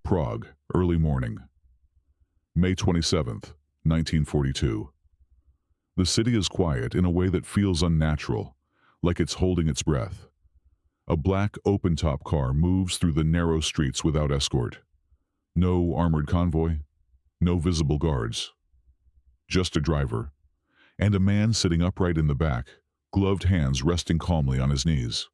Prague, early morning. May 27th, 1942. The city is quiet in a way that feels unnatural, like it's holding its breath. A black open-top car moves through the narrow streets without escort. No armored convoy, no visible guards. Just a driver, and a man sitting upright in the back, gloved hands resting calmly on his knees.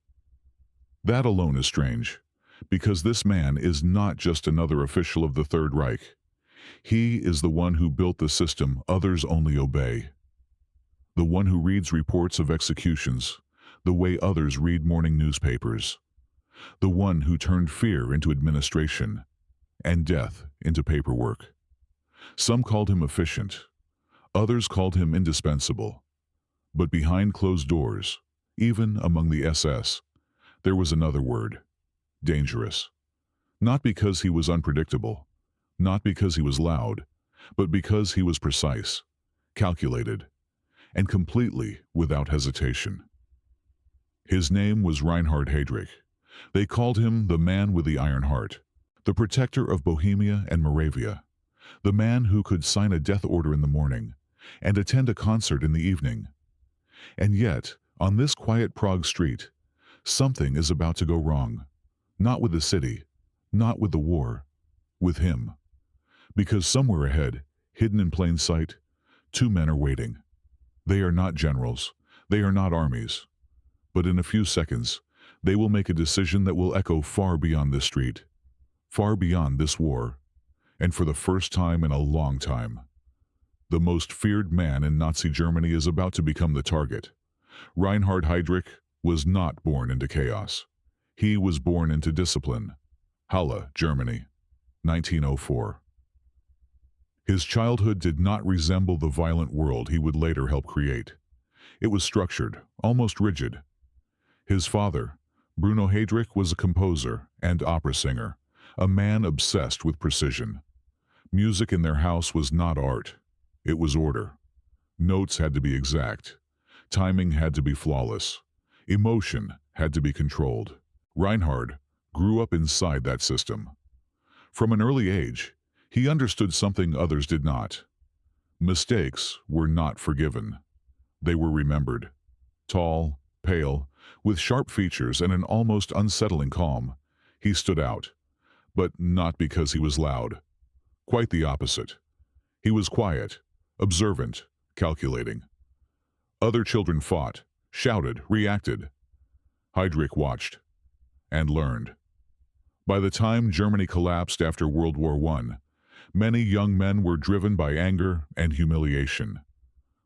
That alone is strange, because this man is not just another official of the Third Reich. He is the one who built the system others only obey. The one who reads reports of executions the way others read morning newspapers. The one who turned fear into administration and death into paperwork. Some called him efficient. Others called him indispensable. But behind closed doors, even among the SS, there was another word: dangerous. Not because he was unpredictable, not because he was loud, but because he was precise, calculated, and completely without hesitation. His name was Reinhard Heydrich. They called him the man with the iron heart, the protector of Bohemia and Moravia, the man who could sign a death order in the morning and attend a concert in the evening. And yet, on this quiet Prague street, something is about to go wrong. Not with the city, not with the war, with him. Because somewhere ahead, hidden in plain sight, two men are waiting. They are not generals, they are not armies. But in a few seconds, they will make a decision that will echo far beyond this street, far beyond this war, and for the first time in a long time. The most feared man in Nazi Germany is about to become the target. Reinhard Heydrich was not born into chaos. He was born into discipline. Halle, Germany, 1904. His childhood did not resemble the violent world he would later help create. It was structured, almost rigid. His father, Bruno Heydrich, was a composer and opera singer, a man obsessed with precision. Music in their house was not art. It was order. Notes had to be exact. Timing had to be flawless. Emotion had to be controlled. Reinhard grew up inside that system. From an early age, he understood something others did not. Mistakes were not forgiven. They were remembered. Tall, pale, with sharp features and an almost unsettling calm, he stood out. But not because he was loud. Quite the opposite. He was quiet, observant, calculating. Other children fought, shouted, reacted. Heydrich watched and learned. By the time Germany collapsed after World War I, many young men were driven by anger and humiliation.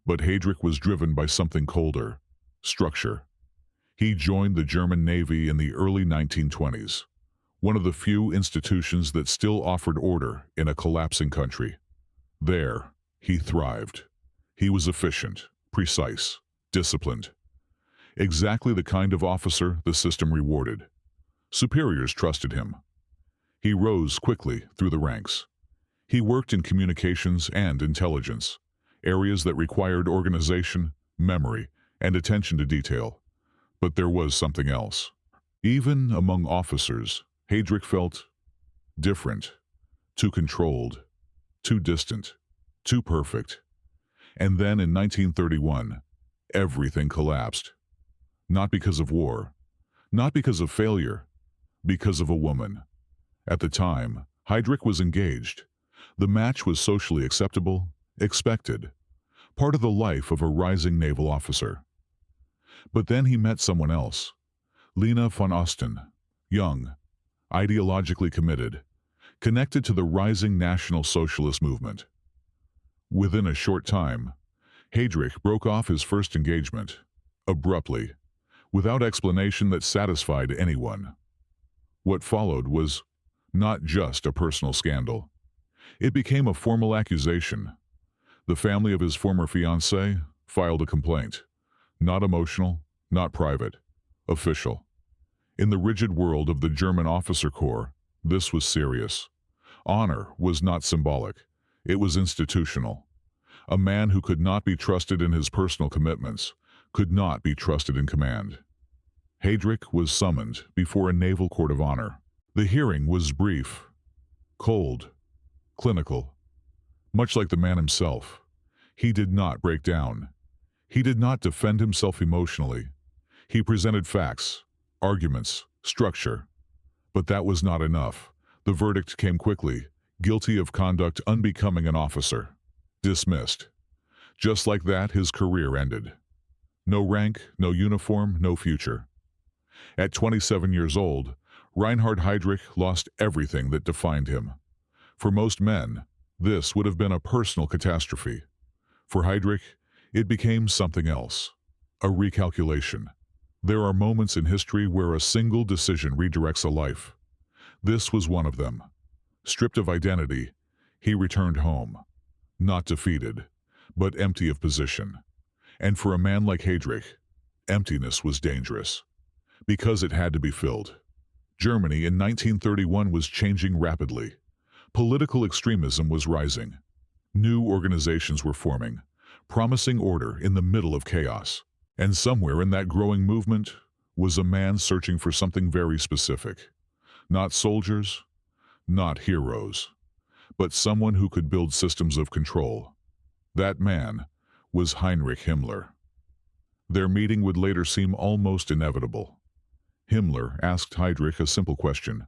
But Heydrich was driven by something colder: structure. He joined the German Navy in the early 1920s, one of the few institutions that still offered order in a collapsing country. There, he thrived. He was efficient, precise, disciplined. Exactly the kind of officer the system rewarded. Superiors trusted him. He rose quickly through the ranks. He worked in communications and intelligence, areas that required organization, memory, and attention to detail. But there was something else. Even among officers, Heydrich felt different, too controlled, too distant, too perfect. And then in 1931, everything collapsed. Not because of war, not because of failure, because of a woman. At the time, Heydrich was engaged. The match was socially acceptable, expected, part of the life of a rising naval officer. But then he met someone else, Lena von Osten, young, ideologically committed, connected to the rising National Socialist movement. Within a short time, Heydrich broke off his first engagement, abruptly, without explanation that satisfied anyone. What followed was not just a personal scandal. It became a formal accusation. The family of his former fiancée filed a complaint. Not emotional, not private, official. In the rigid world of the German officer corps, this was serious. Honor was not symbolic. It was institutional. A man who could not be trusted in his personal commitments could not be trusted in command. Heydrich was summoned before a naval court of honor. The hearing was brief. Cold, clinical, much like the man himself. He did not break down. He did not defend himself emotionally. He presented facts, arguments, structure. But that was not enough. The verdict came quickly: guilty of conduct unbecoming an officer. Dismissed. Just like that, his career ended. No rank, no uniform, no future. At 27 years old, Reinhard Heydrich lost everything that defined him. For most men, this would have been a personal catastrophe. For Heydrich, it became something else. A recalculation. There are moments in history where a single decision redirects a life. This was one of them. Stripped of identity, he returned home. Not defeated, but empty of position. And for a man like Heydrich, emptiness was dangerous, because it had to be filled. Germany in 1931 was changing rapidly. Political extremism was rising. New organizations were forming, promising order in the middle of chaos. And somewhere in that growing movement was a man searching for something very specific. Not soldiers, not heroes, but someone who could build systems of control. That man was Heinrich Himmler. Their meeting would later seem almost inevitable. Himmler asked Heydrich a simple question.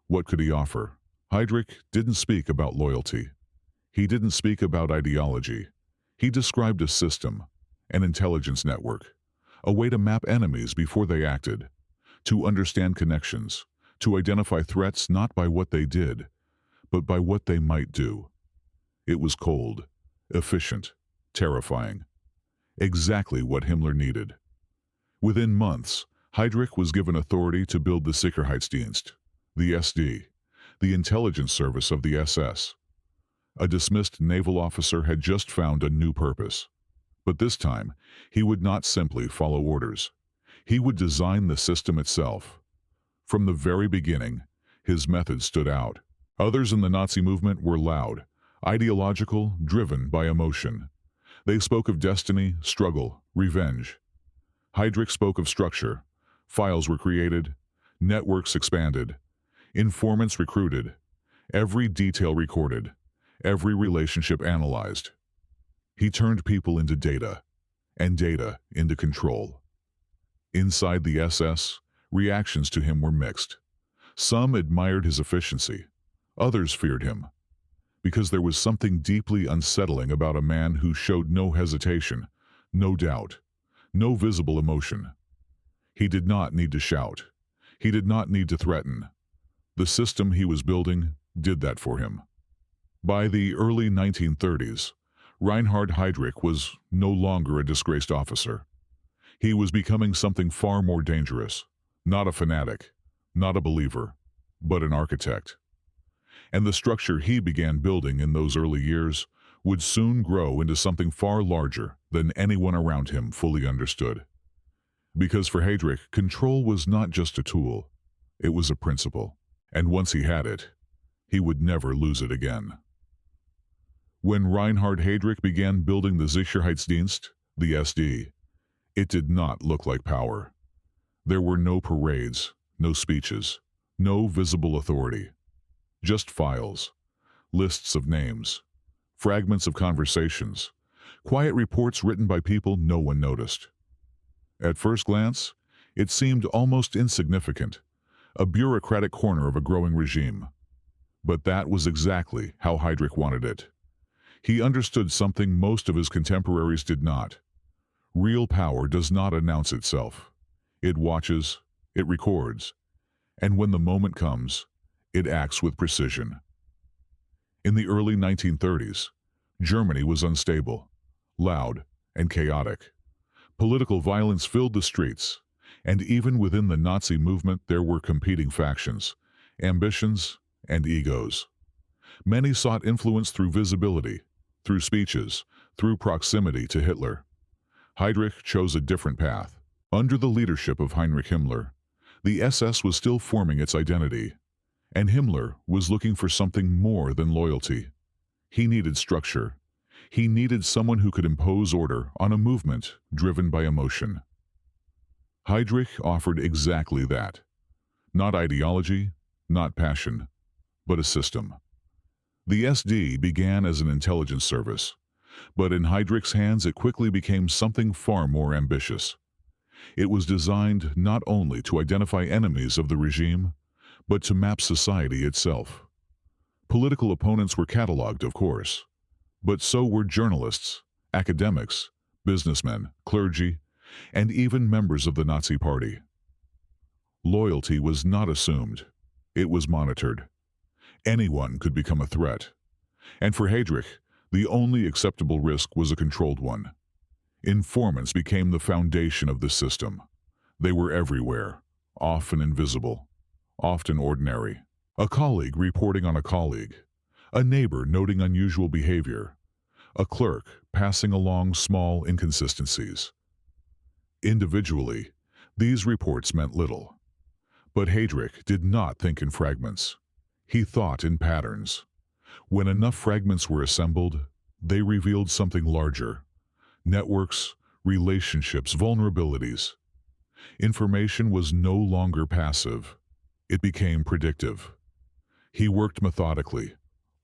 What could he offer? Heydrich didn't speak about loyalty. He didn't speak about ideology. He described a system, an intelligence network, a way to map enemies before they acted, to understand connections, to identify threats not by what they did, but by what they might do. It was cold, efficient, terrifying. Exactly what Himmler needed. Within months, Heydrich was given authority to build the Sicherheitsdienst, the SD, the intelligence service of the SS. A dismissed naval officer had just found a new purpose. But this time, he would not simply follow orders. He would design the system itself. From the very beginning, his methods stood out. Others in the Nazi movement were loud, ideological, driven by emotion. They spoke of destiny, struggle, revenge. Heydrich spoke of structure. Files were created, networks expanded, informants recruited, every detail recorded, every relationship analyzed. He turned people into data, and data into control. Inside the SS, reactions to him were mixed. Some admired his efficiency, others feared him, because there was something deeply unsettling about a man who showed no hesitation, no doubt, no visible emotion. He did not need to shout. He did not need to threaten. The system he was building did that for him. By the early 1930s, Reinhard Heydrich was no longer a disgraced officer. He was becoming something far more dangerous. Not a fanatic, not a believer, but an architect. And the structure he began building in those early years would soon grow into something far larger than anyone around him fully understood. Because for Heydrich, control was not just a tool, it was a principle. And once he had it, he would never lose it again. When Reinhard Heydrich began building the Sicherheitsdienst, the SD, it did not look like power. There were no parades, no speeches, no visible authority. Just files, lists of names, fragments of conversations, quiet reports written by people no one noticed. At first glance, it seemed almost insignificant, a bureaucratic corner of a growing regime. But that was exactly how Heydrich wanted it. He understood something most of his contemporaries did not. Real power does not announce itself. It watches, it records, and when the moment comes, it acts with precision. In the early 1930s, Germany was unstable, loud, and chaotic. Political violence filled the streets, and even within the Nazi movement there were competing factions, ambitions, and egos. Many sought influence through visibility, through speeches, through proximity to Hitler. Heydrich chose a different path. Under the leadership of Heinrich Himmler, the SS was still forming its identity, and Himmler was looking for something more than loyalty. He needed structure. He needed someone who could impose order on a movement driven by emotion. Heydrich offered exactly that. Not ideology, not passion, but a system. The SD began as an intelligence service, but in Heydrich's hands it quickly became something far more ambitious. It was designed not only to identify enemies of the regime, but to map society itself. Political opponents were catalogued, of course, but so were journalists, academics, businessmen, clergy, and even members of the Nazi Party. Loyalty was not assumed. It was monitored. Anyone could become a threat. And for Heydrich, the only acceptable risk was a controlled one. Informants became the foundation of the system. They were everywhere, often invisible, often ordinary. A colleague reporting on a colleague, a neighbor noting unusual behavior, a clerk passing along small inconsistencies. Individually, these reports meant little. But Heydrich did not think in fragments. He thought in patterns. When enough fragments were assembled, they revealed something larger. Networks, relationships, vulnerabilities. Information was no longer passive. It became predictive. He worked methodically,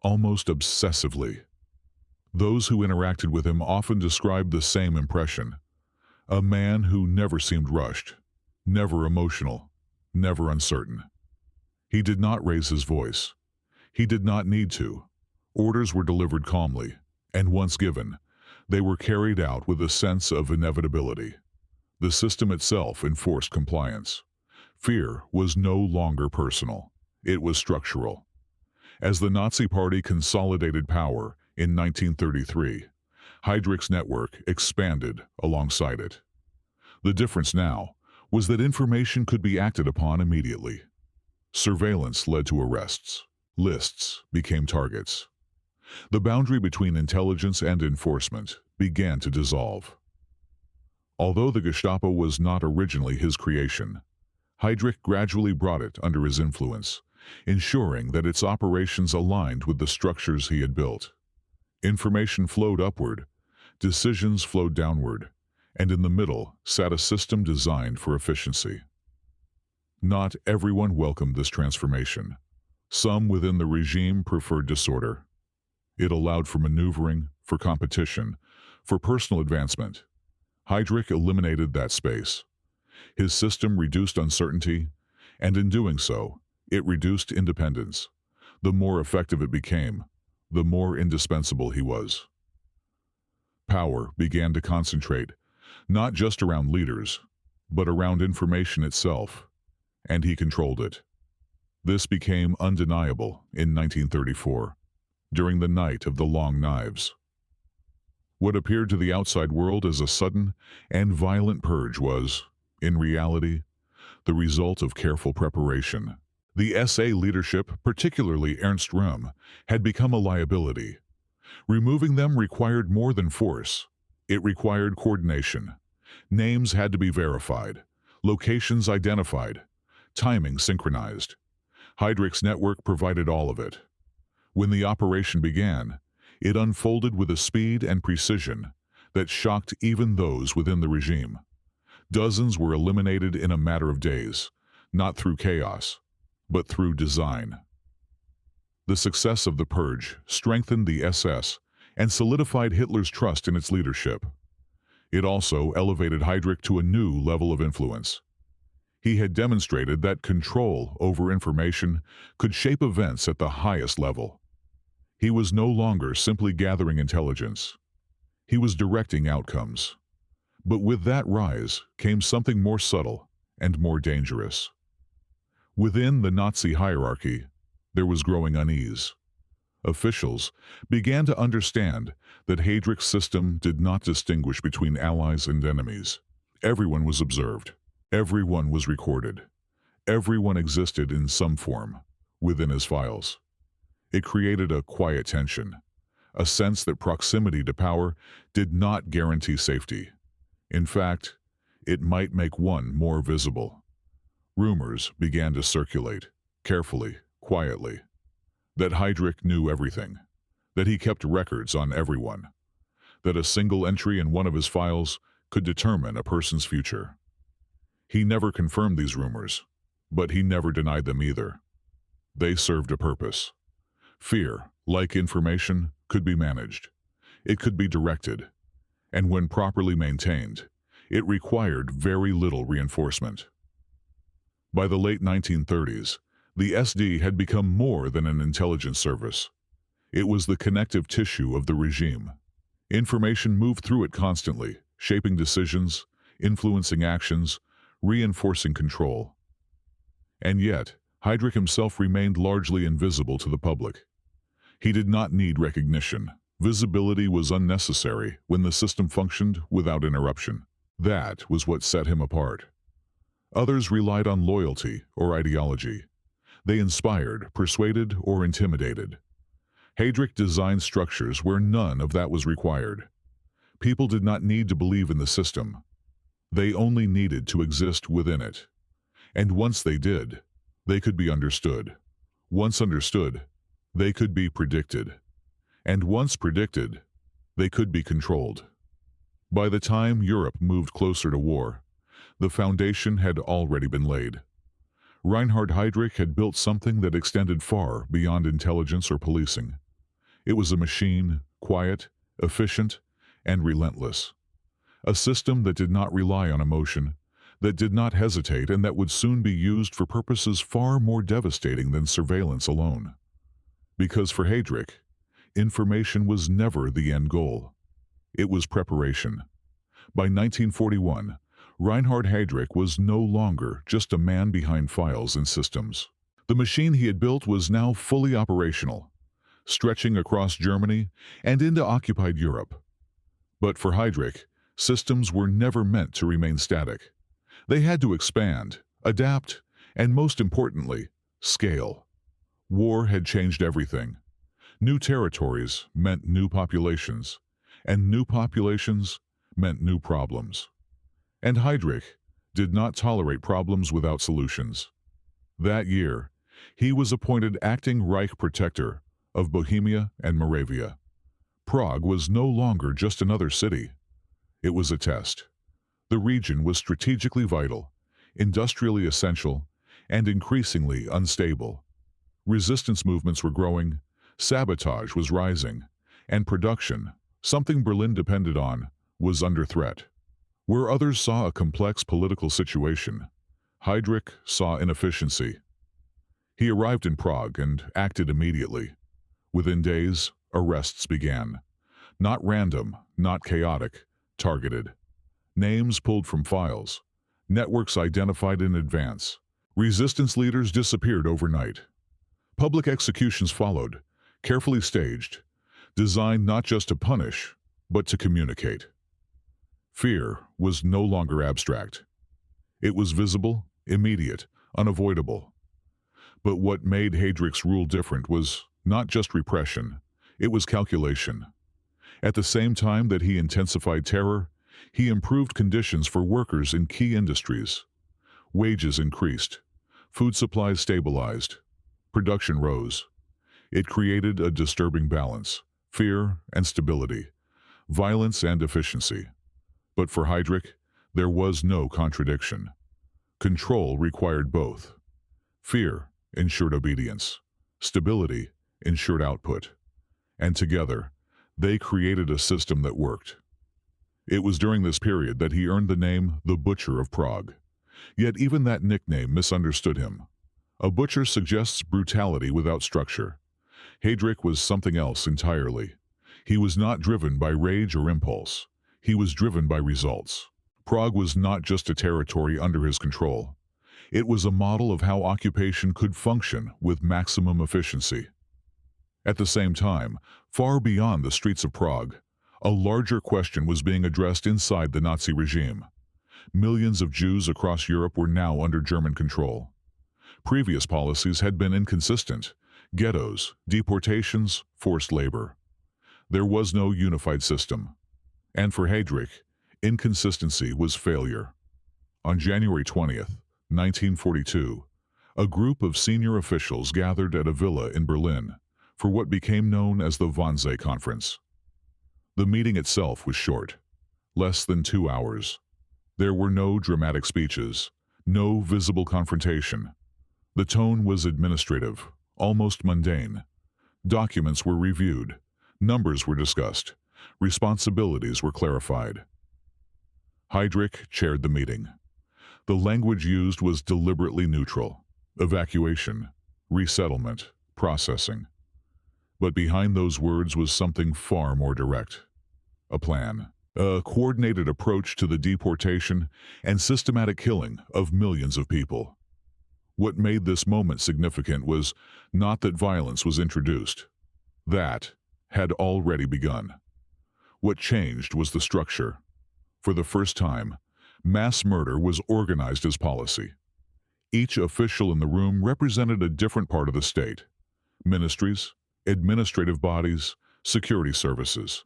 almost obsessively. Those who interacted with him often described the same impression. A man who never seemed rushed, never emotional, never uncertain. He did not raise his voice. He did not need to. Orders were delivered calmly, and once given, they were carried out with a sense of inevitability. The system itself enforced compliance. Fear was no longer personal. It was structural. As the Nazi Party consolidated power in 1933, Heydrich's network expanded alongside it. The difference now was that information could be acted upon immediately. Surveillance led to arrests. Lists became targets. The boundary between intelligence and enforcement began to dissolve. Although the Gestapo was not originally his creation, Heydrich gradually brought it under his influence, ensuring that its operations aligned with the structures he had built. Information flowed upward, decisions flowed downward, and in the middle sat a system designed for efficiency. Not everyone welcomed this transformation. Some within the regime preferred disorder. It allowed for maneuvering, for competition, for personal advancement. Heydrich eliminated that space. His system reduced uncertainty, and in doing so, it reduced independence. The more effective it became, the more indispensable he was. Power began to concentrate, not just around leaders, but around information itself, and he controlled it. This became undeniable in 1934, during the Night of the Long Knives. What appeared to the outside world as a sudden and violent purge was, in reality, the result of careful preparation. The SA leadership, particularly Ernst Röhm, had become a liability. Removing them required more than force. It required coordination. Names had to be verified, locations identified, timing synchronized. Heydrich's network provided all of it. When the operation began, it unfolded with a speed and precision that shocked even those within the regime. Dozens were eliminated in a matter of days, not through chaos, but through design. The success of the purge strengthened the SS and solidified Hitler's trust in its leadership. It also elevated Heydrich to a new level of influence. He had demonstrated that control over information could shape events at the highest level. He was no longer simply gathering intelligence. He was directing outcomes. But with that rise came something more subtle and more dangerous. Within the Nazi hierarchy, there was growing unease. Officials began to understand that Heydrich's system did not distinguish between allies and enemies. Everyone was observed. Everyone was recorded. Everyone existed in some form within his files. It created a quiet tension, a sense that proximity to power did not guarantee safety. In fact, it might make one more visible. Rumors began to circulate, carefully, quietly, that Heydrich knew everything, that he kept records on everyone, that a single entry in one of his files could determine a person's future. He never confirmed these rumors, but he never denied them either. They served a purpose. Fear, like information, could be managed. It could be directed. And when properly maintained, it required very little reinforcement. By the late 1930s, the SD had become more than an intelligence service. It was the connective tissue of the regime. Information moved through it constantly, shaping decisions, influencing actions, reinforcing control. And yet, Heydrich himself remained largely invisible to the public. He did not need recognition. Visibility was unnecessary when the system functioned without interruption. That was what set him apart. Others relied on loyalty or ideology. They inspired, persuaded, or intimidated. Heydrich designed structures where none of that was required. People did not need to believe in the system. They only needed to exist within it. And once they did, they could be understood. Once understood, they could be predicted. And once predicted, they could be controlled. By the time Europe moved closer to war, the foundation had already been laid. Reinhard Heydrich had built something that extended far beyond intelligence or policing. It was a machine, quiet, efficient, and relentless. A system that did not rely on emotion, that did not hesitate, and that would soon be used for purposes far more devastating than surveillance alone. Because for Heydrich, information was never the end goal. It was preparation. By 1941, Reinhard Heydrich was no longer just a man behind files and systems. The machine he had built was now fully operational, stretching across Germany and into occupied Europe. But for Heydrich, systems were never meant to remain static. They had to expand, adapt, and most importantly, scale. War had changed everything. New territories meant new populations, and new populations meant new problems. And Heydrich did not tolerate problems without solutions. That year, he was appointed acting Reich protector of Bohemia and Moravia. Prague was no longer just another city. It was a test. The region was strategically vital, industrially essential, and increasingly unstable. Resistance movements were growing, sabotage was rising, and production, something Berlin depended on, was under threat. Where others saw a complex political situation, Heydrich saw inefficiency. He arrived in Prague and acted immediately. Within days, arrests began. Not random, not chaotic, targeted. Names pulled from files. Networks identified in advance. Resistance leaders disappeared overnight. Public executions followed, carefully staged, designed not just to punish, but to communicate. Fear was no longer abstract. It was visible, immediate, unavoidable. But what made Heydrich's rule different was not just repression, it was calculation. At the same time that he intensified terror, he improved conditions for workers in key industries. Wages increased, food supplies stabilized, production rose. It created a disturbing balance, fear and stability, violence and efficiency. But for Heydrich, there was no contradiction. Control required both. Fear ensured obedience. Stability ensured output. And together, they created a system that worked. It was during this period that he earned the name the Butcher of Prague. Yet even that nickname misunderstood him. A butcher suggests brutality without structure. Heydrich was something else entirely. He was not driven by rage or impulse. He was driven by results. Prague was not just a territory under his control. It was a model of how occupation could function with maximum efficiency. At the same time, far beyond the streets of Prague, a larger question was being addressed inside the Nazi regime. Millions of Jews across Europe were now under German control. Previous policies had been inconsistent: ghettos, deportations, forced labor. There was no unified system. And for Heydrich, inconsistency was failure. On January 20th, 1942, a group of senior officials gathered at a villa in Berlin for what became known as the Wannsee Conference. The meeting itself was short, less than 2 hours. There were no dramatic speeches, no visible confrontation. The tone was administrative, almost mundane. Documents were reviewed, numbers were discussed, responsibilities were clarified. Heydrich chaired the meeting. The language used was deliberately neutral: evacuation, resettlement, processing. But behind those words was something far more direct: a plan, a coordinated approach to the deportation and systematic killing of millions of people. What made this moment significant was not that violence was introduced. That had already begun. What changed was the structure. For the first time, mass murder was organized as policy. Each official in the room represented a different part of the state: ministries, administrative bodies, security services.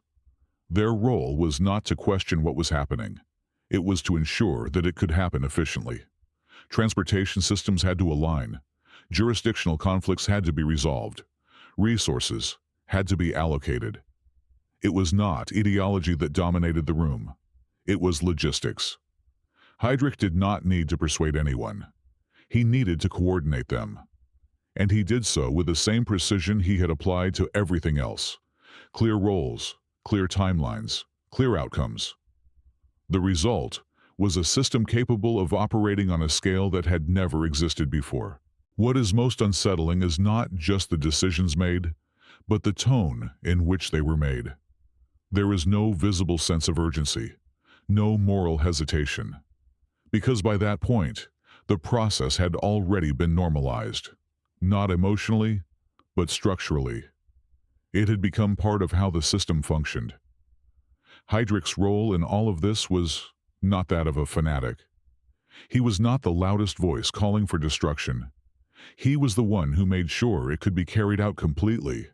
Their role was not to question what was happening. It was to ensure that it could happen efficiently. Transportation systems had to align. Jurisdictional conflicts had to be resolved. Resources had to be allocated. It was not ideology that dominated the room. It was logistics. Heydrich did not need to persuade anyone. He needed to coordinate them. And he did so with the same precision he had applied to everything else: clear roles, clear timelines, clear outcomes. The result was a system capable of operating on a scale that had never existed before. What is most unsettling is not just the decisions made, but the tone in which they were made. There is no visible sense of urgency, no moral hesitation. Because by that point, the process had already been normalized, not emotionally, but structurally. It had become part of how the system functioned. Heydrich's role in all of this was not that of a fanatic. He was not the loudest voice calling for destruction. He was the one who made sure it could be carried out completely,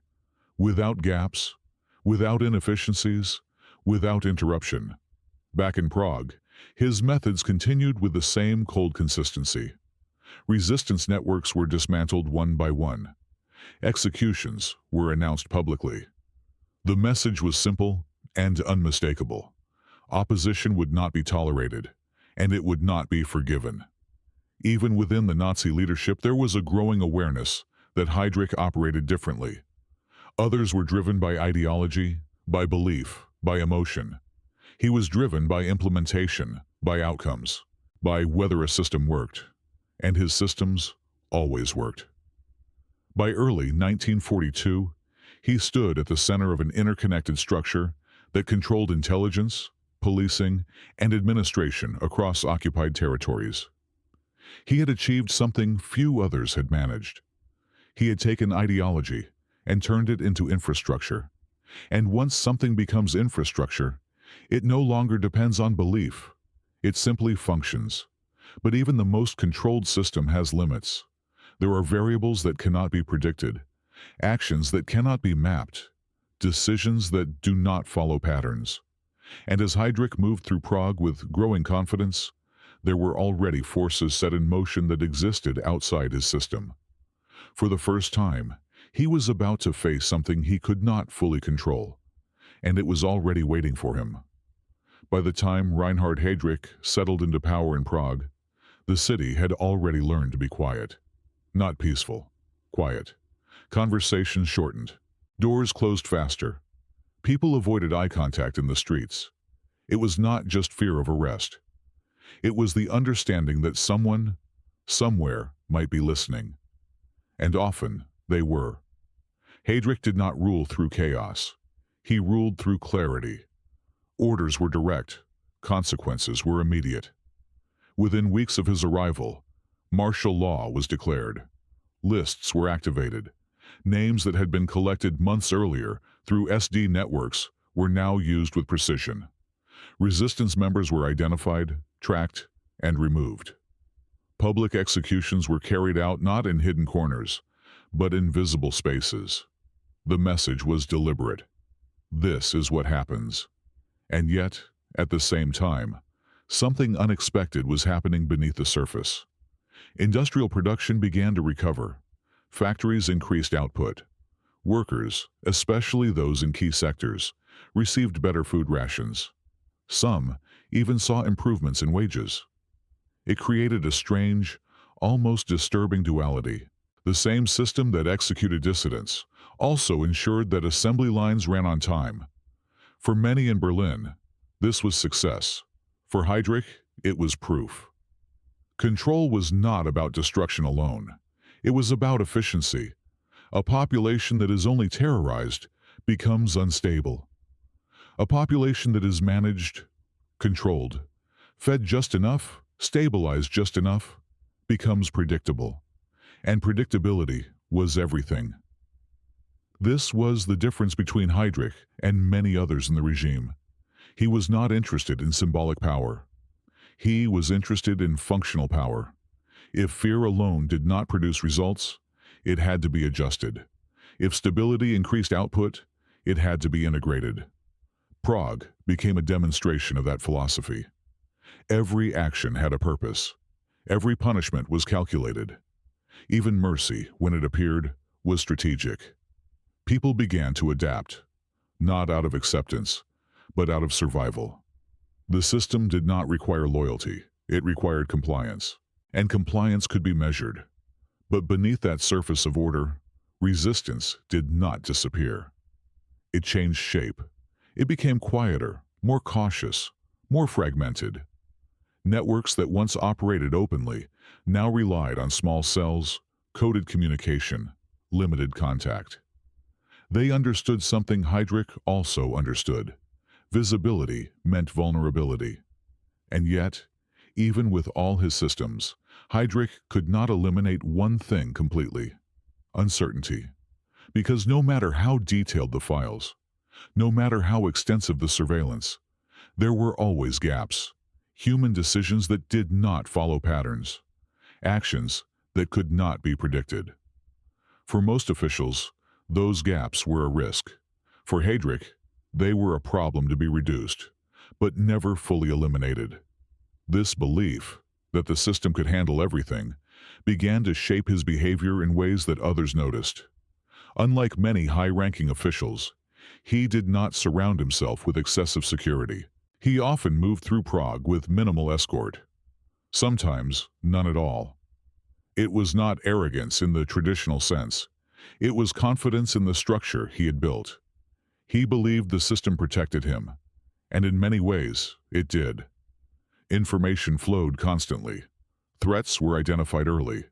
without gaps, without inefficiencies, without interruption. Back in Prague, his methods continued with the same cold consistency. Resistance networks were dismantled one by one. Executions were announced publicly. The message was simple and unmistakable: opposition would not be tolerated, and it would not be forgiven. Even within the Nazi leadership, there was a growing awareness that Heydrich operated differently. Others were driven by ideology, by belief, by emotion. He was driven by implementation, by outcomes, by whether a system worked. And his systems always worked. By early 1942, he stood at the center of an interconnected structure that controlled intelligence, policing, and administration across occupied territories. He had achieved something few others had managed. He had taken ideology and turned it into infrastructure. And once something becomes infrastructure, it no longer depends on belief. It simply functions. But even the most controlled system has limits. There are variables that cannot be predicted, actions that cannot be mapped, decisions that do not follow patterns. And as Heydrich moved through Prague with growing confidence, there were already forces set in motion that existed outside his system. For the first time, he was about to face something he could not fully control, and it was already waiting for him. By the time Reinhard Heydrich settled into power in Prague, the city had already learned to be quiet. Not peaceful, quiet. Conversations shortened. Doors closed faster. People avoided eye contact in the streets. It was not just fear of arrest. It was the understanding that someone, somewhere, might be listening. And often, they were. Heydrich did not rule through chaos. He ruled through clarity. Orders were direct. Consequences were immediate. Within weeks of his arrival, martial law was declared. Lists were activated. Names that had been collected months earlier through SD networks were now used with precision. Resistance members were identified, tracked, and removed. Public executions were carried out not in hidden corners, but in visible spaces. The message was deliberate. This is what happens. And yet, at the same time, something unexpected was happening beneath the surface. Industrial production began to recover. Factories increased output. Workers, especially those in key sectors, received better food rations. Some even saw improvements in wages. It created a strange, almost disturbing duality. The same system that executed dissidents also ensured that assembly lines ran on time. For many in Berlin, this was success. For Heydrich, it was proof. Control was not about destruction alone. It was about efficiency. A population that is only terrorized becomes unstable. A population that is managed, controlled, fed just enough, stabilized just enough, becomes predictable. And predictability was everything. This was the difference between Heydrich and many others in the regime. He was not interested in symbolic power. He was interested in functional power. If fear alone did not produce results, it had to be adjusted. If stability increased output, it had to be integrated. Prague became a demonstration of that philosophy. Every action had a purpose. Every punishment was calculated. Even mercy, when it appeared, was strategic. People began to adapt, not out of acceptance, but out of survival. The system did not require loyalty, it required compliance. And compliance could be measured. But beneath that surface of order, resistance did not disappear. It changed shape. It became quieter, more cautious, more fragmented. Networks that once operated openly now relied on small cells, coded communication, limited contact. They understood something Heydrich also understood. Visibility meant vulnerability. And yet, even with all his systems, Heydrich could not eliminate one thing completely: uncertainty. Because no matter how detailed the files, no matter how extensive the surveillance, there were always gaps, human decisions that did not follow patterns, actions that could not be predicted. For most officials, those gaps were a risk. For Heydrich, they were a problem to be reduced, but never fully eliminated. This belief that the system could handle everything began to shape his behavior in ways that others noticed. Unlike many high-ranking officials, he did not surround himself with excessive security. He often moved through Prague with minimal escort, sometimes none at all. It was not arrogance in the traditional sense. It was confidence in the structure he had built. He believed the system protected him, and in many ways, it did. Information flowed constantly. Threats were identified early.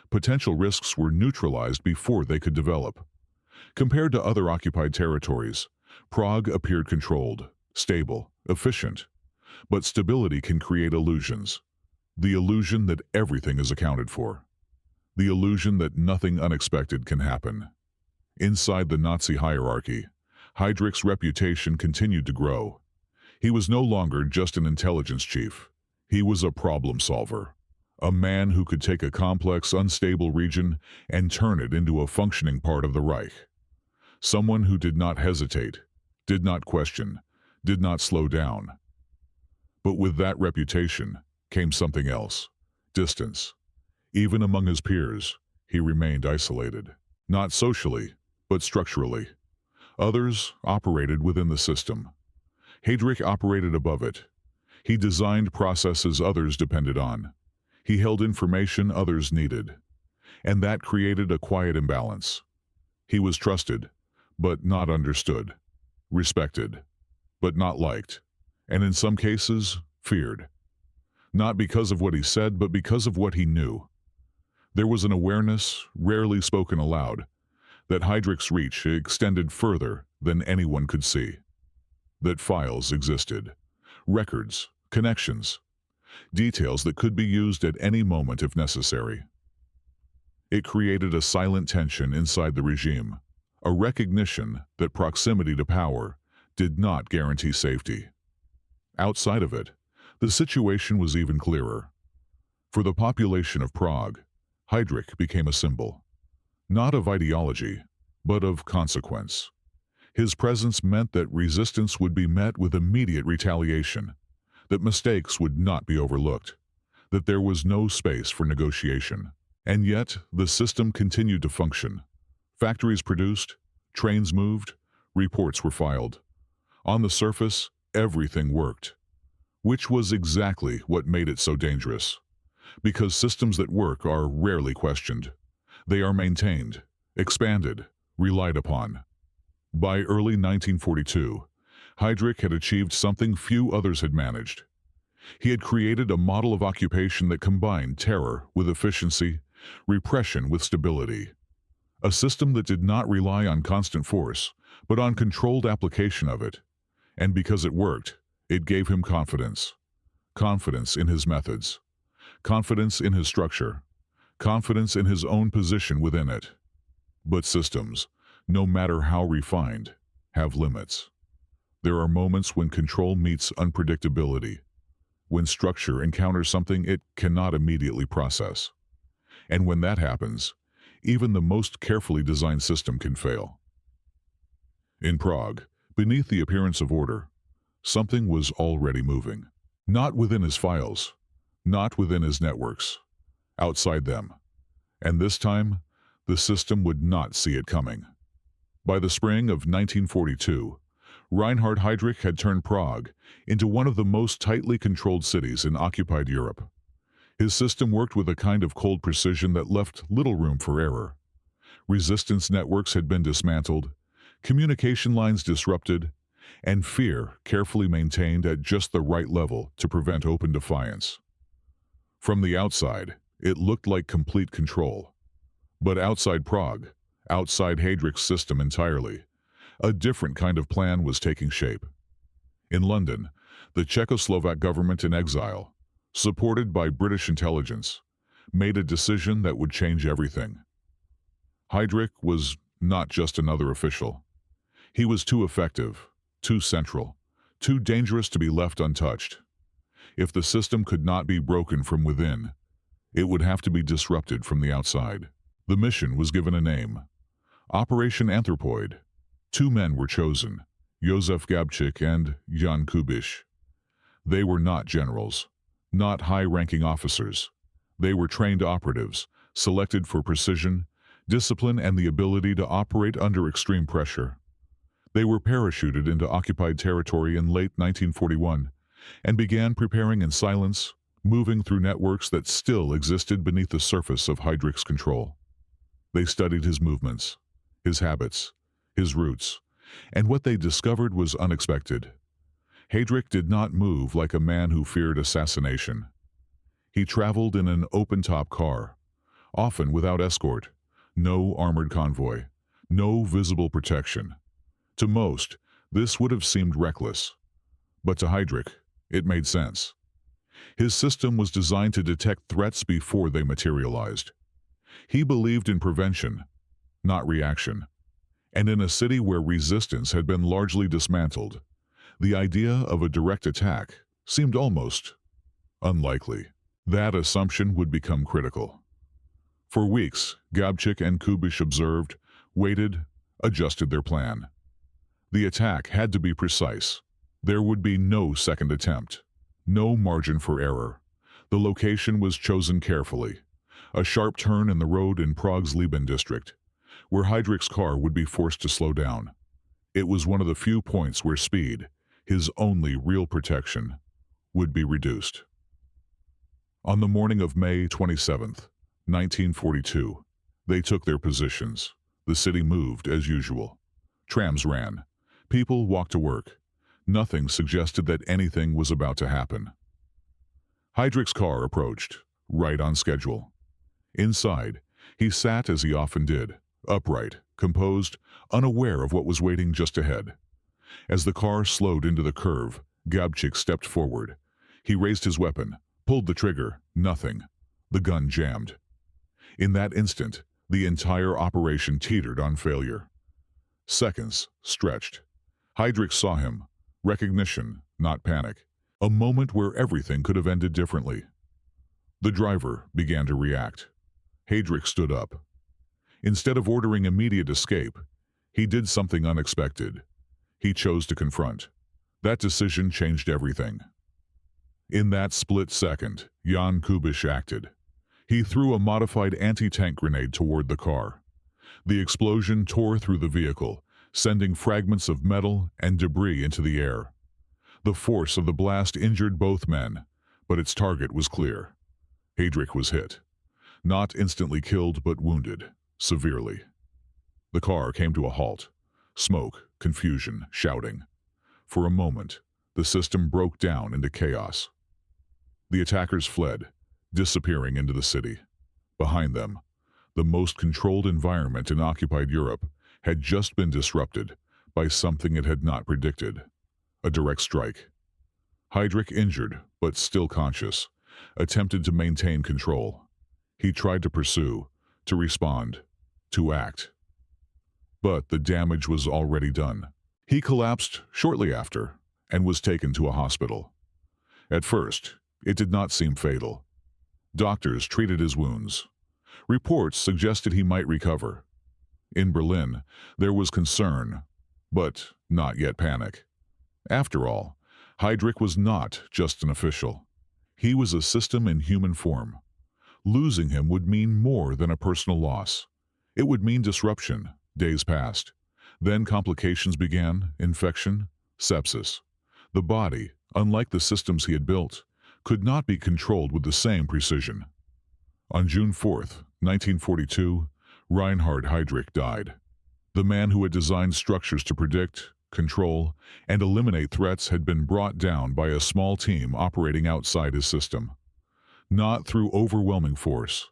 Potential risks were neutralized before they could develop. Compared to other occupied territories, Prague appeared controlled, stable, efficient. But stability can create illusions. The illusion that everything is accounted for. The illusion that nothing unexpected can happen. Inside the Nazi hierarchy, Heydrich's reputation continued to grow. He was no longer just an intelligence chief. He was a problem solver. A man who could take a complex, unstable region and turn it into a functioning part of the Reich. Someone who did not hesitate, did not question, did not slow down. But with that reputation came something else: distance. Even among his peers, he remained isolated. Not socially, but structurally. Others operated within the system. Heydrich operated above it. He designed processes others depended on. He held information others needed. And that created a quiet imbalance. He was trusted, but not understood. Respected, but not liked. And in some cases, feared. Not because of what he said, but because of what he knew. There was an awareness, rarely spoken aloud, that Heydrich's reach extended further than anyone could see. That files existed. Records, connections, details that could be used at any moment if necessary. It created a silent tension inside the regime, a recognition that proximity to power did not guarantee safety. Outside of it, the situation was even clearer. For the population of Prague, Heydrich became a symbol, not of ideology, but of consequence. His presence meant that resistance would be met with immediate retaliation, that mistakes would not be overlooked, that there was no space for negotiation. And yet, the system continued to function. Factories produced, trains moved, reports were filed. On the surface, everything worked, which was exactly what made it so dangerous. Because systems that work are rarely questioned. They are maintained, expanded, relied upon. By early 1942, Heydrich had achieved something few others had managed. He had created a model of occupation that combined terror with efficiency, repression with stability. A system that did not rely on constant force, but on controlled application of it. And because it worked, it gave him confidence. Confidence in his methods. Confidence in his structure. Confidence in his own position within it. But systems, no matter how refined, have limits. There are moments when control meets unpredictability, when structure encounters something it cannot immediately process. And when that happens, even the most carefully designed system can fail. In Prague, beneath the appearance of order, something was already moving. Not within his files, not within his networks, outside them. And this time, the system would not see it coming. By the spring of 1942, Reinhard Heydrich had turned Prague into one of the most tightly controlled cities in occupied Europe. His system worked with a kind of cold precision that left little room for error. Resistance networks had been dismantled, communication lines disrupted, and fear carefully maintained at just the right level to prevent open defiance. From the outside, it looked like complete control. But outside Prague, outside Heydrich's system entirely, a different kind of plan was taking shape. In London, the Czechoslovak government in exile, supported by British intelligence, made a decision that would change everything. Heydrich was not just another official. He was too effective, too central, too dangerous to be left untouched. If the system could not be broken from within, it would have to be disrupted from the outside. The mission was given a name: Operation Anthropoid. Two men were chosen, Józef Gabčík and Jan Kubiš. They were not generals, not high-ranking officers. They were trained operatives, selected for precision, discipline, and the ability to operate under extreme pressure. They were parachuted into occupied territory in late 1941 and began preparing in silence, moving through networks that still existed beneath the surface of Heydrich's control. They studied his movements, his habits, his routes, and what they discovered was unexpected. Heydrich did not move like a man who feared assassination. He traveled in an open-top car, often without escort, no armored convoy, no visible protection. To most, this would have seemed reckless. But to Heydrich, it made sense. His system was designed to detect threats before they materialized. He believed in prevention, not reaction. And in a city where resistance had been largely dismantled, the idea of a direct attack seemed almost unlikely. That assumption would become critical. For weeks, Gabčík and Kubiš observed, waited, adjusted their plan. The attack had to be precise. There would be no second attempt, no margin for error. The location was chosen carefully, a sharp turn in the road in Prague's Liban district, where Heydrich's car would be forced to slow down. It was one of the few points where speed, his only real protection, would be reduced. On the morning of May 27, 1942, they took their positions. The city moved as usual. Trams ran. People walked to work. Nothing suggested that anything was about to happen. Heydrich's car approached, right on schedule. Inside, he sat as he often did, upright, composed, unaware of what was waiting just ahead. As the car slowed into the curve, Gabčík stepped forward. He raised his weapon, pulled the trigger. Nothing. The gun jammed. In that instant, the entire operation teetered on failure. Seconds stretched. Heydrich saw him. Recognition, not panic. A moment where everything could have ended differently. The driver began to react. Heydrich stood up. Instead of ordering immediate escape, he did something unexpected. He chose to confront. That decision changed everything. In that split second, Jan Kubiš acted. He threw a modified anti-tank grenade toward the car. The explosion tore through the vehicle, sending fragments of metal and debris into the air. The force of the blast injured both men, but its target was clear. Heydrich was hit. Not instantly killed, but wounded. severely. The car came to a halt. Smoke, confusion, shouting. For a moment, the system broke down into chaos. The attackers fled, disappearing into the city. Behind them, the most controlled environment in occupied Europe had just been disrupted by something it had not predicted: a direct strike. Heydrich, injured but still conscious, attempted to maintain control. He tried to pursue, to respond, to act. But the damage was already done. He collapsed shortly after and was taken to a hospital. At first, it did not seem fatal. Doctors treated his wounds. Reports suggested he might recover. In Berlin, there was concern, but not yet panic. After all, Heydrich was not just an official. He was a system in human form. Losing him would mean more than a personal loss. It would mean disruption. Days passed. Then complications began: infection, sepsis. The body, unlike the systems he had built, could not be controlled with the same precision. On June 4th, 1942, Reinhard Heydrich died. The man who had designed structures to predict, control, and eliminate threats had been brought down by a small team operating outside his system. Not through overwhelming force,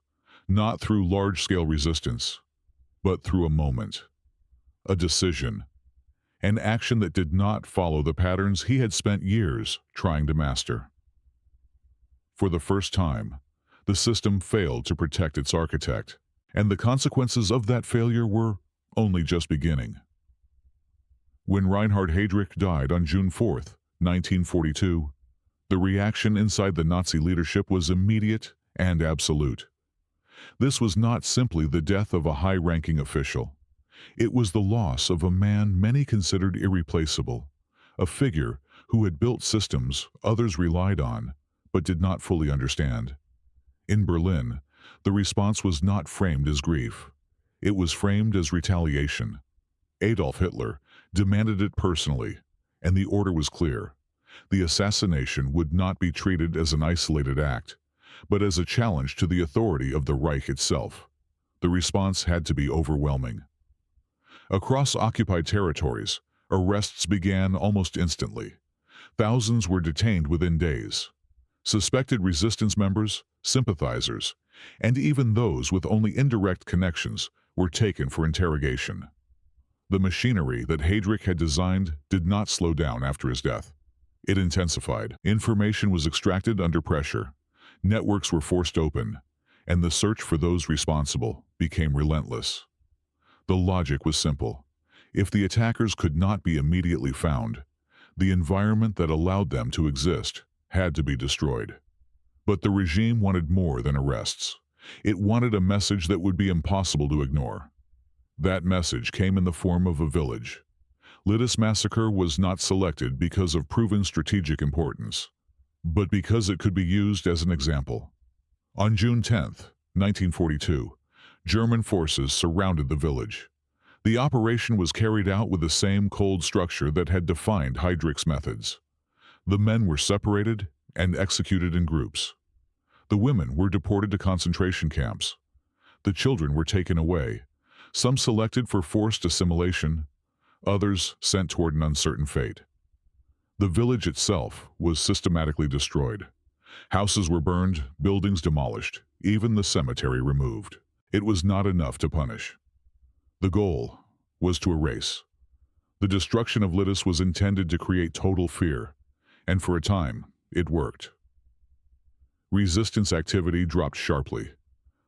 not through large-scale resistance, but through a moment, a decision, an action that did not follow the patterns he had spent years trying to master. For the first time, the system failed to protect its architect, and the consequences of that failure were only just beginning. When Reinhard Heydrich died on June 4th, 1942, the reaction inside the Nazi leadership was immediate and absolute. This was not simply the death of a high-ranking official. It was the loss of a man many considered irreplaceable, a figure who had built systems others relied on but did not fully understand. In Berlin, the response was not framed as grief. It was framed as retaliation. Adolf Hitler demanded it personally, and the order was clear. The assassination would not be treated as an isolated act, but as a challenge to the authority of the Reich itself. The response had to be overwhelming. Across occupied territories, arrests began almost instantly. Thousands were detained within days. Suspected resistance members, sympathizers, and even those with only indirect connections were taken for interrogation. The machinery that Heydrich had designed did not slow down after his death. It intensified. Information was extracted under pressure. Networks were forced open, and the search for those responsible became relentless. The logic was simple. If the attackers could not be immediately found, the environment that allowed them to exist had to be destroyed. But the regime wanted more than arrests. It wanted a message that would be impossible to ignore. That message came in the form of a village. Lidice massacre was not selected because of proven strategic importance, but because it could be used as an example. On June 10th, 1942, German forces surrounded the village. The operation was carried out with the same cold structure that had defined Heydrich's methods. The men were separated and executed in groups. The women were deported to concentration camps. The children were taken away, some selected for forced assimilation, others sent toward an uncertain fate. The village itself was systematically destroyed. Houses were burned, buildings demolished, even the cemetery removed. It was not enough to punish. The goal was to erase. The destruction of Lidice was intended to create total fear, and for a time, it worked. Resistance activity dropped sharply.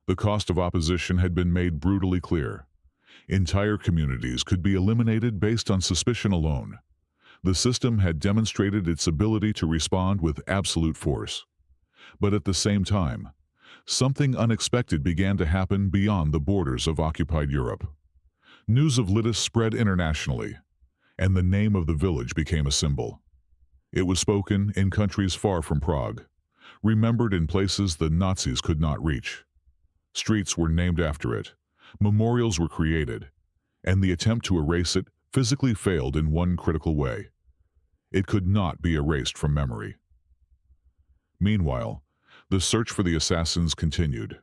The cost of opposition had been made brutally clear. Entire communities could be eliminated based on suspicion alone. The system had demonstrated its ability to respond with absolute force. But at the same time, something unexpected began to happen beyond the borders of occupied Europe. News of Lidice spread internationally, and the name of the village became a symbol. It was spoken in countries far from Prague, remembered in places the Nazis could not reach. Streets were named after it, memorials were created, and the attempt to erase it physically failed in one critical way. It could not be erased from memory. Meanwhile, the search for the assassins continued.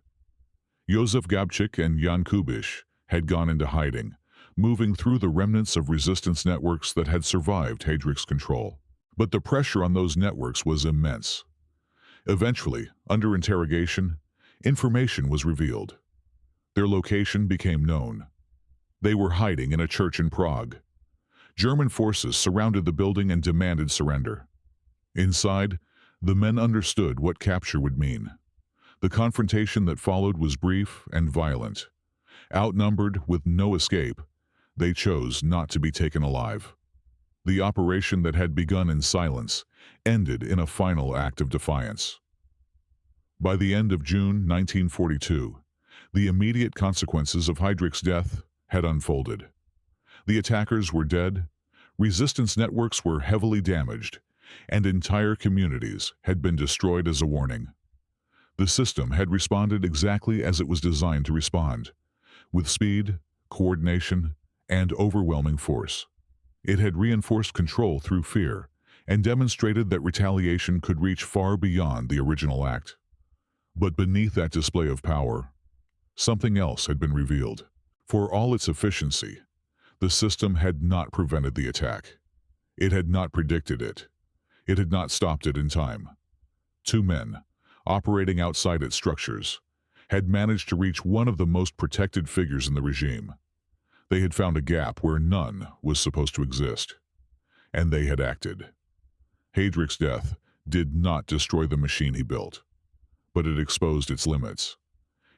Josef Gabčík and Jan Kubiš had gone into hiding, moving through the remnants of resistance networks that had survived Heydrich's control. But the pressure on those networks was immense. Eventually, under interrogation, information was revealed. Their location became known. They were hiding in a church in Prague. German forces surrounded the building and demanded surrender. Inside, the men understood what capture would mean. The confrontation that followed was brief and violent. Outnumbered with no escape, they chose not to be taken alive. The operation that had begun in silence ended in a final act of defiance. By the end of June 1942, the immediate consequences of Heydrich's death had unfolded. The attackers were dead, resistance networks were heavily damaged, and entire communities had been destroyed as a warning. The system had responded exactly as it was designed to respond, with speed, coordination, and overwhelming force. It had reinforced control through fear and demonstrated that retaliation could reach far beyond the original act. But beneath that display of power, something else had been revealed. For all its efficiency, the system had not prevented the attack. It had not predicted it. It had not stopped it in time. Two men, operating outside its structures, had managed to reach one of the most protected figures in the regime. They had found a gap where none was supposed to exist. And they had acted. Heydrich's death did not destroy the machine he built, but it exposed its limits.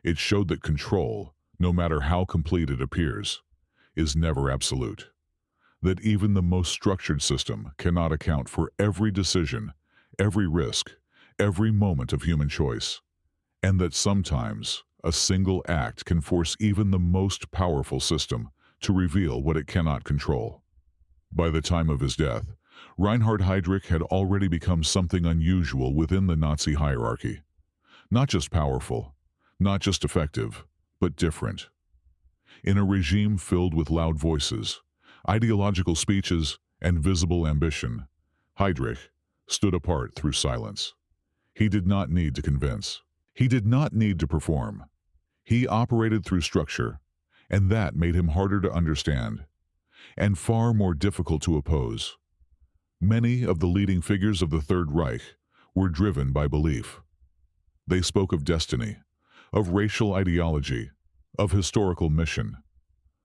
It showed that control, no matter how complete it appears, is never absolute. That even the most structured system cannot account for every decision, every risk, every moment of human choice, and that sometimes a single act can force even the most powerful system to reveal what it cannot control. By the time of his death, Reinhard Heydrich had already become something unusual within the Nazi hierarchy. Not just powerful, not just effective, but different. In a regime filled with loud voices, ideological speeches, and visible ambition, Heydrich stood apart through silence. He did not need to convince. He did not need to perform. He operated through structure, and that made him harder to understand, and far more difficult to oppose. Many of the leading figures of the Third Reich were driven by belief. They spoke of destiny, of racial ideology, of historical mission.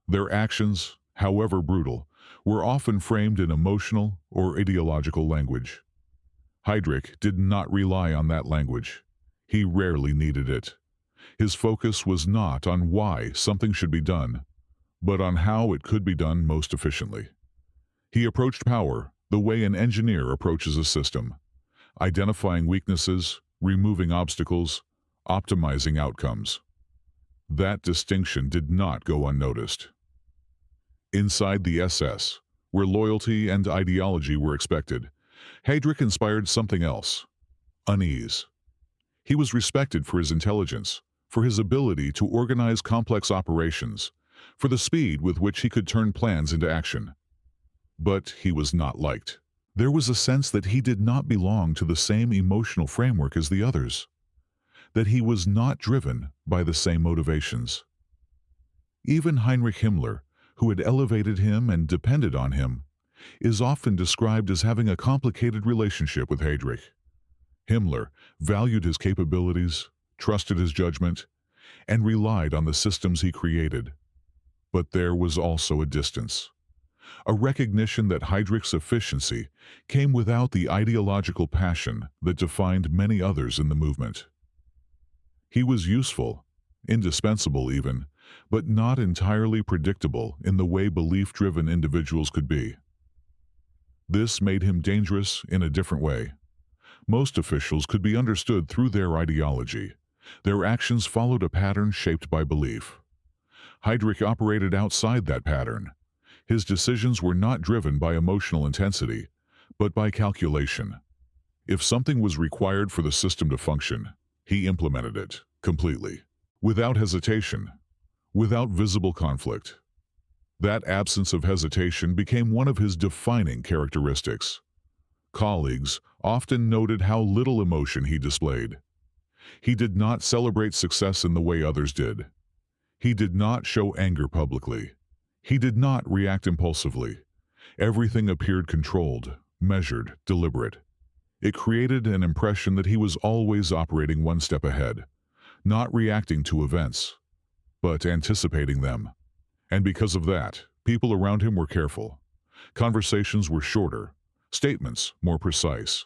Their actions, however brutal, were often framed in emotional or ideological language. Heydrich did not rely on that language. He rarely needed it. His focus was not on why something should be done, but on how it could be done most efficiently. He approached power the way an engineer approaches a system, identifying weaknesses, removing obstacles, optimizing outcomes. That distinction did not go unnoticed. Inside the SS, where loyalty and ideology were expected, Heydrich inspired something else: unease. He was respected for his intelligence, for his ability to organize complex operations, for the speed with which he could turn plans into action. But he was not liked. There was a sense that he did not belong to the same emotional framework as the others, that he was not driven by the same motivations. Even Heinrich Himmler, who had elevated him and depended on him, is often described as having a complicated relationship with Heydrich. Himmler valued his capabilities, trusted his judgment, and relied on the systems he created. But there was also a distance, a recognition that Heydrich's efficiency came without the ideological passion that defined many others in the movement. He was useful, indispensable even, but not entirely predictable in the way belief-driven individuals could be. This made him dangerous in a different way. Most officials could be understood through their ideology. Their actions followed a pattern shaped by belief. Heydrich operated outside that pattern. His decisions were not driven by emotional intensity, but by calculation. If something was required for the system to function, he implemented it completely, without hesitation, without visible conflict. That absence of hesitation became one of his defining characteristics. Colleagues often noted how little emotion he displayed. He did not celebrate success in the way others did. He did not show anger publicly. He did not react impulsively. Everything appeared controlled, measured, deliberate. It created an impression that he was always operating one step ahead, not reacting to events, but anticipating them. And because of that, people around him were careful. Conversations were shorter, statements more precise.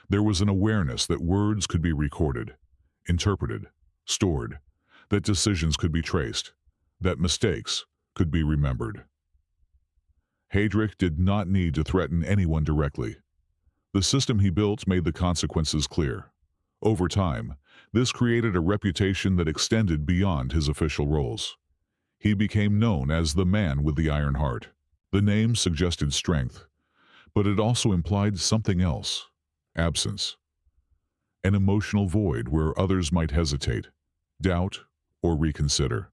There was an awareness that words could be recorded, interpreted, stored, that decisions could be traced, that mistakes could be remembered. Heydrich did not need to threaten anyone directly. The system he built made the consequences clear. Over time, this created a reputation that extended beyond his official roles. He became known as the man with the iron heart. The name suggested strength, but it also implied something else: absence. An emotional void where others might hesitate, doubt, or reconsider.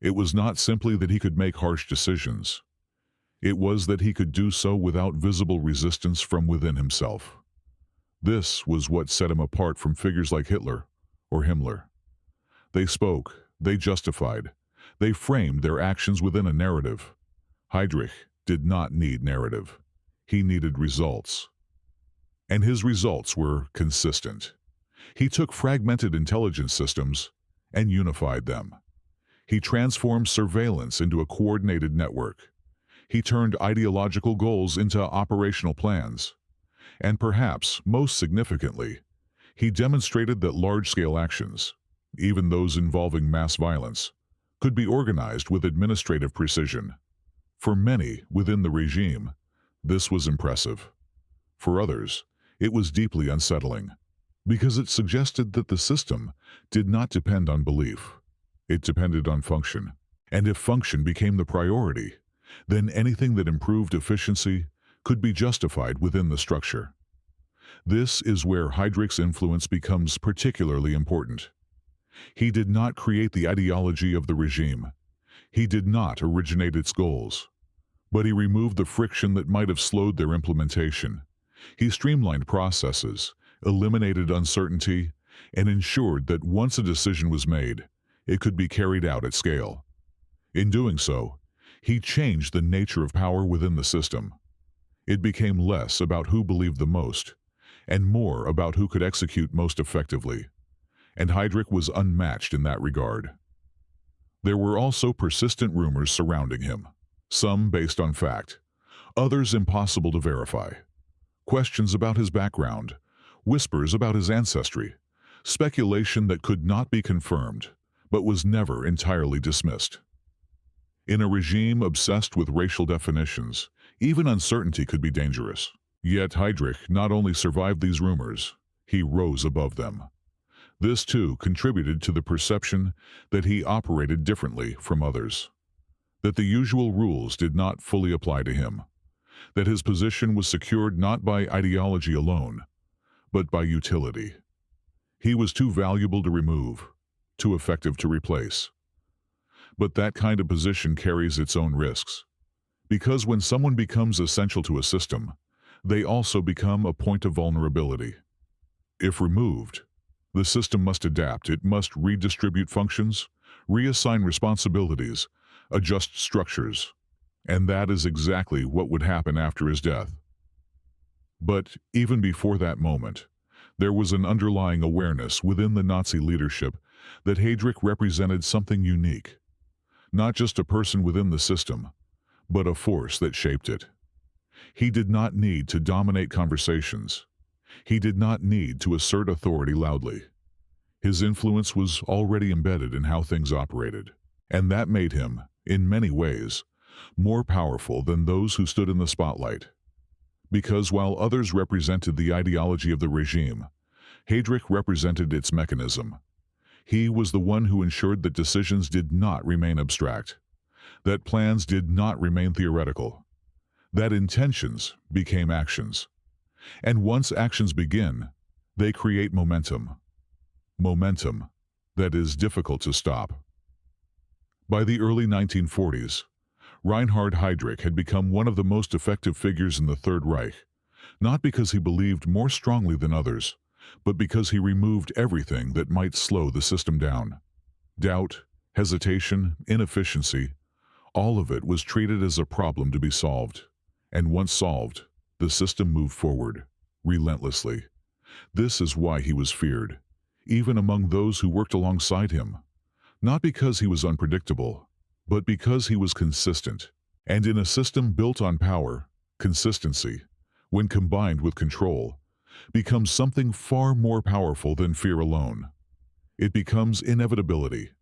It was not simply that he could make harsh decisions. It was that he could do so without visible resistance from within himself. This was what set him apart from figures like Hitler or Himmler. They spoke, they justified, they framed their actions within a narrative. Heydrich did not need narrative. He needed results. And his results were consistent. He took fragmented intelligence systems and unified them. He transformed surveillance into a coordinated network. He turned ideological goals into operational plans. And perhaps most significantly, he demonstrated that large-scale actions, even those involving mass violence, could be organized with administrative precision. For many within the regime, this was impressive. For others, it was deeply unsettling, because it suggested that the system did not depend on belief. It depended on function. And if function became the priority, then anything that improved efficiency could be justified within the structure. This is where Heydrich's influence becomes particularly important. He did not create the ideology of the regime. He did not originate its goals. But he removed the friction that might have slowed their implementation. He streamlined processes, eliminated uncertainty, and ensured that once a decision was made, it could be carried out at scale. In doing so, he changed the nature of power within the system. It became less about who believed the most, and more about who could execute most effectively. And Heydrich was unmatched in that regard. There were also persistent rumors surrounding him, some based on fact, others impossible to verify. Questions about his background, whispers about his ancestry, speculation that could not be confirmed, but was never entirely dismissed. In a regime obsessed with racial definitions, even uncertainty could be dangerous. Yet Heydrich not only survived these rumors, he rose above them. This too contributed to the perception that he operated differently from others, that the usual rules did not fully apply to him, that his position was secured not by ideology alone, but by utility. He was too valuable to remove, too effective to replace. But that kind of position carries its own risks, because when someone becomes essential to a system, they also become a point of vulnerability. If removed, the system must adapt. It must redistribute functions, reassign responsibilities, adjust structures. And that is exactly what would happen after his death. But even before that moment, there was an underlying awareness within the Nazi leadership that Heydrich represented something unique. Not just a person within the system, but a force that shaped it. He did not need to dominate conversations. He did not need to assert authority loudly. His influence was already embedded in how things operated, and that made him, in many ways, more powerful than those who stood in the spotlight. Because while others represented the ideology of the regime, Heydrich represented its mechanism. He was the one who ensured that decisions did not remain abstract, that plans did not remain theoretical, that intentions became actions. And once actions begin, they create momentum. Momentum that is difficult to stop. By the early 1940s, Reinhard Heydrich had become one of the most effective figures in the Third Reich, not because he believed more strongly than others, but because he removed everything that might slow the system down. Doubt, hesitation, inefficiency, all of it was treated as a problem to be solved. And once solved, the system moved forward, relentlessly. This is why he was feared, even among those who worked alongside him. Not because he was unpredictable, but because he was consistent. And in a system built on power, consistency, when combined with control, becomes something far more powerful than fear alone. It becomes inevitability,